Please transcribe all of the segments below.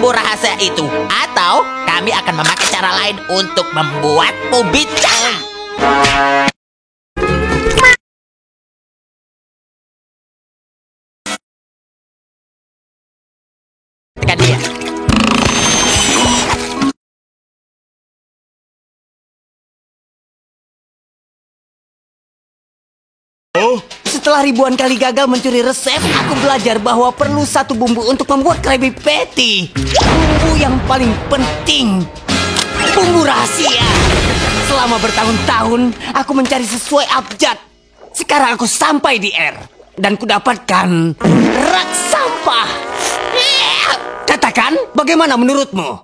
bumbu rahasia itu, atau kami akan memakai cara lain untuk membuatmu bicara. Tekan dia. Setelah ribuan kali gagal mencuri resep, aku belajar bahwa perlu satu bumbu untuk membuat Krabby Patty. Bumbu yang paling penting. Bumbu rahasia. Selama bertahun-tahun, aku mencari sesuai abjad. Sekarang aku sampai di R. Dan kudapatkan rak sampah. Katakan, bagaimana menurutmu?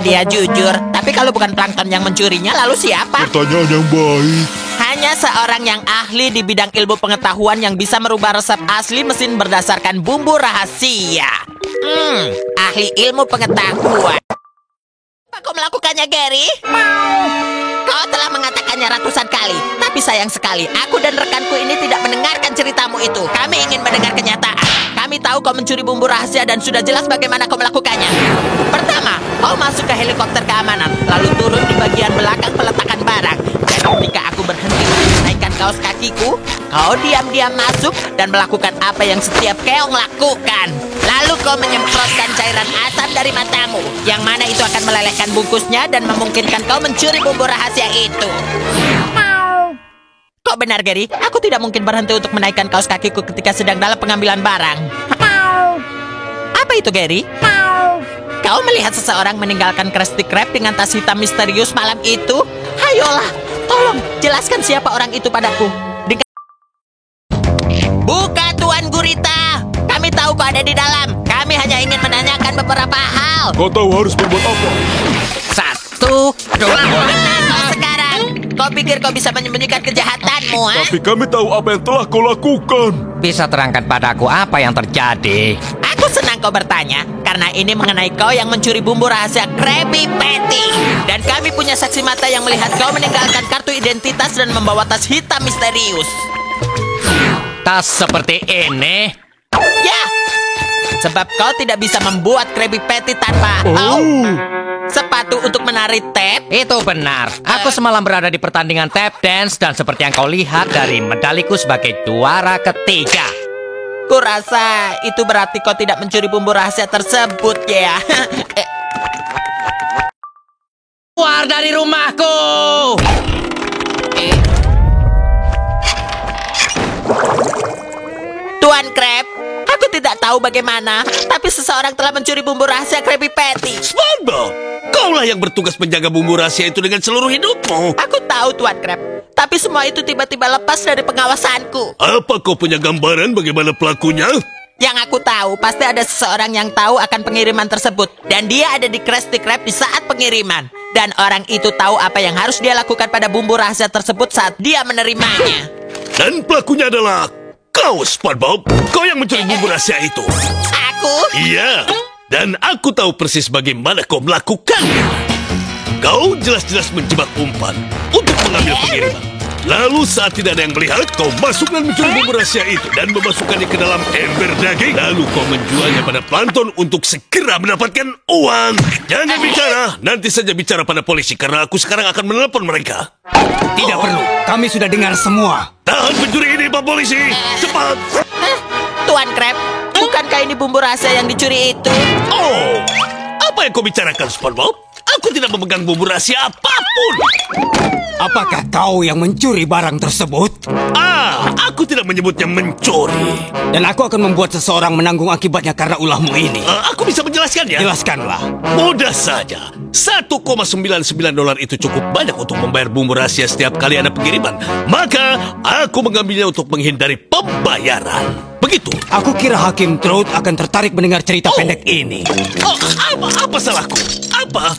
Dia jujur, tapi kalau bukan Plankton yang mencurinya, lalu siapa? Pertanyaan yang baik. Hanya seorang yang ahli di bidang ilmu pengetahuan yang bisa merubah resep asli mesin berdasarkan bumbu rahasia. Ahli ilmu pengetahuan. Apa kau melakukannya, Gary? Kau telah mengatakannya ratusan kali, tapi sayang sekali, aku dan rekanku ini tidak mendengarkan ceritamu itu. Kami ingin mendengar kenyataan. Kami tahu kau mencuri bumbu rahasia dan sudah jelas bagaimana kau melakukannya. Pertama, kau masuk ke helikopter keamanan, lalu turun di bagian belakang peletakan barang. Dan ketika aku berhenti menaikkan kaos kakiku, kau diam-diam masuk dan melakukan apa yang setiap keong lakukan. Lalu kau menyemprotkan cairan asam dari matamu, yang mana itu akan melelehkan bungkusnya dan memungkinkan kau mencuri bumbu rahasia itu. Kau benar, Gary. Aku tidak mungkin berhenti untuk menaikkan kaos kakiku ketika sedang dalam pengambilan barang. Apa itu, Gary? Kau melihat seseorang meninggalkan Krusty Krab dengan tas hitam misterius malam itu? Hayolah, tolong jelaskan siapa orang itu padaku. Buka, Tuan Gurita. Kami tahu kau ada di dalam. Kami hanya ingin menanyakan beberapa hal. Kau tahu harus berbuat apa? 1, 2. Kau sekarang. Kau pikir kau bisa menyembunyikan kejahatanmu, ha? Tapi kami tahu apa yang telah kau lakukan. Bisa terangkan padaku apa yang terjadi? Aku senang kau bertanya, karena ini mengenai kau yang mencuri bumbu rahasia Krabby Patty. Dan kami punya saksi mata yang melihat kau meninggalkan kartu identitas dan membawa tas hitam misterius. Tas seperti ini? Ya, sebab kau tidak bisa membuat Krabby Patty tanpa sepatu untuk menari tap. Itu benar. Aku semalam berada di pertandingan tap dance dan seperti yang kau lihat dari medaliku sebagai juara ketiga. Kurasa itu berarti kau tidak mencuri bumbu rahasia tersebut, ya. Keluar dari rumahku! Tuan Krab, aku tidak tahu bagaimana, tapi seseorang telah mencuri bumbu rahasia Krabby Patty. SpongeBob, kaulah yang bertugas menjaga bumbu rahasia itu dengan seluruh hidupmu. Aku tahu, Tuan Krab, tapi semua itu tiba-tiba lepas dari pengawasanku. Apa kau punya gambaran bagaimana pelakunya? Yang aku tahu, pasti ada seseorang yang tahu akan pengiriman tersebut. Dan dia ada di Krusty Krab di saat pengiriman. Dan orang itu tahu apa yang harus dia lakukan pada bumbu rahasia tersebut saat dia menerimanya. Dan pelakunya adalah kau, SpongeBob. Kau yang mencuri bumbu rahasia itu. Aku? Iya, dan aku tahu persis bagaimana kau melakukannya. Kau jelas-jelas menjebak umpan untuk mengambil pengiriman. Lalu saat tidak ada yang melihat, kau masuk dan mencuri bumbu rahasia itu dan memasukkannya ke dalam ember daging. Lalu kau menjualnya pada Plankton untuk segera mendapatkan uang. Jangan bicara, nanti saja bicara pada polisi karena aku sekarang akan menelepon mereka. Tidak perlu, kami sudah dengar semua. Tahan pencuri ini, Pak Polisi. Cepat. Tuan Krab, bukankah ini bumbu rahasia yang dicuri itu? Oh, apa yang kau bicarakan, SpongeBob? Aku tidak memegang bumbu rahasia apapun. Apakah kau yang mencuri barang tersebut? Aku tidak menyebutnya mencuri. Dan aku akan membuat seseorang menanggung akibatnya karena ulahmu ini. Aku bisa menjelaskannya. Jelaskanlah. Mudah saja. $1,99 itu cukup banyak untuk membayar bumbu rahasia setiap kali ada pengiriman. Maka aku mengambilnya untuk menghindari pembayaran. Begitu. Aku kira Hakim Trout akan tertarik mendengar cerita pendek ini. Apa salahku? Apa?